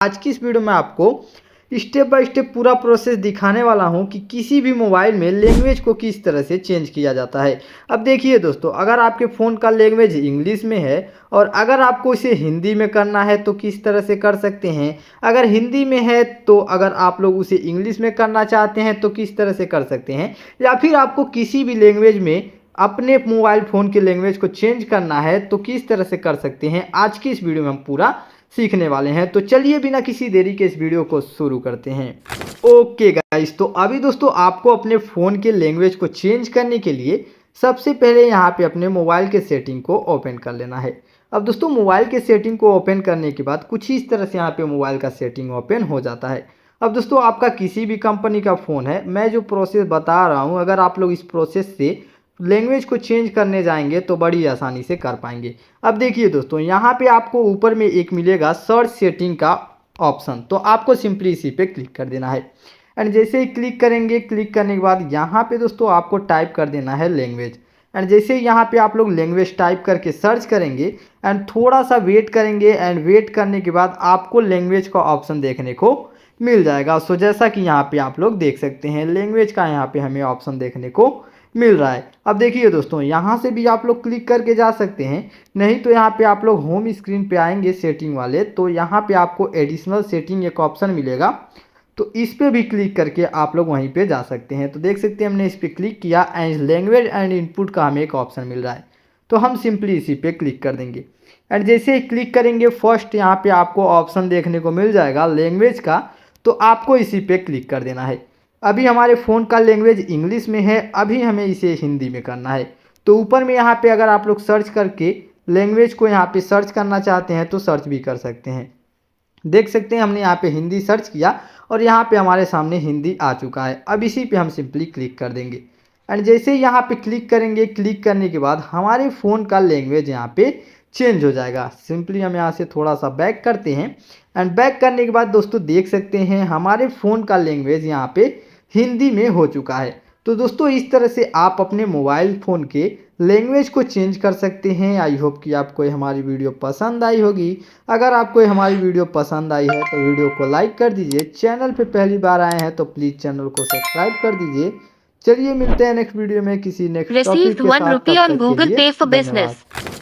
आज की इस वीडियो में आपको स्टेप बाय स्टेप पूरा प्रोसेस दिखाने वाला हूं कि किसी भी मोबाइल में लैंग्वेज को किस तरह से चेंज किया जाता है। अब देखिए दोस्तों, अगर आपके फ़ोन का लैंग्वेज इंग्लिश में है और अगर आपको इसे हिंदी में करना है तो किस तरह से कर सकते हैं। अगर हिंदी में है तो अगर आप लोग उसे इंग्लिश में करना चाहते हैं तो किस तरह से कर सकते हैं, या फिर आपको किसी भी लैंग्वेज में अपने मोबाइल फ़ोन के लैंग्वेज को चेंज करना है तो किस तरह से कर सकते हैं, आज की इस वीडियो में हम पूरा सीखने वाले हैं। तो चलिए बिना किसी देरी के इस वीडियो को शुरू करते हैं। ओके गाइस, तो अभी दोस्तों आपको अपने फ़ोन के लैंग्वेज को चेंज करने के लिए सबसे पहले यहाँ पे अपने मोबाइल के सेटिंग को ओपन कर लेना है। अब दोस्तों मोबाइल के सेटिंग को ओपन करने के बाद कुछ इस तरह से यहाँ पे मोबाइल का सेटिंग ओपन हो जाता है। अब दोस्तों आपका किसी भी कंपनी का फ़ोन है, मैं जो प्रोसेस बता रहा हूँ अगर आप लोग इस प्रोसेस से लैंग्वेज को चेंज करने जाएंगे तो बड़ी आसानी से कर पाएंगे। अब देखिए दोस्तों, यहाँ पे आपको ऊपर में एक मिलेगा सर्च सेटिंग का ऑप्शन, तो आपको सिंपली इसी पे क्लिक कर देना है। एंड जैसे ही क्लिक करेंगे, क्लिक करने के बाद यहाँ पे दोस्तों आपको टाइप कर देना है लैंग्वेज। एंड जैसे ही यहाँ पे आप लोग लैंग्वेज टाइप करके सर्च करेंगे एंड थोड़ा सा वेट करेंगे, एंड वेट करने के बाद आपको लैंग्वेज का ऑप्शन देखने को मिल जाएगा। सो जैसा कि यहाँ पे आप लोग देख सकते हैं लैंग्वेज का यहाँ पे हमें ऑप्शन देखने को मिल रहा है। अब देखिए दोस्तों, यहाँ से भी आप लोग क्लिक करके जा सकते हैं, नहीं तो यहाँ पे आप लोग होम स्क्रीन पे आएंगे सेटिंग वाले, तो यहाँ पे आपको एडिशनल सेटिंग एक ऑप्शन मिलेगा, तो इस पे भी क्लिक करके आप लोग वहीं पे जा सकते हैं। तो देख सकते हैं हमने इस पर क्लिक किया एंड लैंग्वेज एंड इनपुट का हमें एक ऑप्शन मिल रहा है, तो हम सिंपली इसी पे क्लिक कर देंगे। एंड जैसे ही क्लिक करेंगे फर्स्ट यहाँ पे आपको ऑप्शन देखने को मिल जाएगा लैंग्वेज का, तो आपको इसी पे क्लिक कर देना है। अभी हमारे फ़ोन का लैंग्वेज इंग्लिश में है, अभी हमें इसे हिंदी में करना है। तो ऊपर में यहाँ पे अगर आप लोग सर्च करके लैंग्वेज को यहाँ पे सर्च करना चाहते हैं तो सर्च भी कर सकते हैं। देख सकते हैं हमने यहाँ पे हिंदी सर्च किया और यहाँ पे हमारे सामने हिंदी आ चुका है। अब इसी पे हम सिंपली क्लिक कर देंगे। एंड जैसे ही यहाँ पे क्लिक करेंगे, क्लिक करने के बाद हमारे फ़ोन का लैंग्वेज यहाँ पे चेंज हो जाएगा। सिंपली हम यहाँ से थोड़ा सा बैक करते हैं एंड बैक करने के बाद दोस्तों देख सकते हैं हमारे फ़ोन का लैंग्वेज यहाँ पे हिंदी में हो चुका है। तो दोस्तों इस तरह से आप अपने मोबाइल फ़ोन के लैंग्वेज को चेंज कर सकते हैं। आई होप कि आपको हमारी वीडियो पसंद आई होगी। अगर आपको हमारी वीडियो पसंद आई है तो वीडियो को लाइक कर दीजिए। चैनल पे पहली बार आए हैं तो प्लीज़ चैनल को सब्सक्राइब कर दीजिए। चलिए मिलते हैं नेक्स्ट वीडियो में किसी नेक्स्ट टॉपिक Received के 1 साथ, rupee तब on तक के Google लिए Pay for business. धन्यवाद।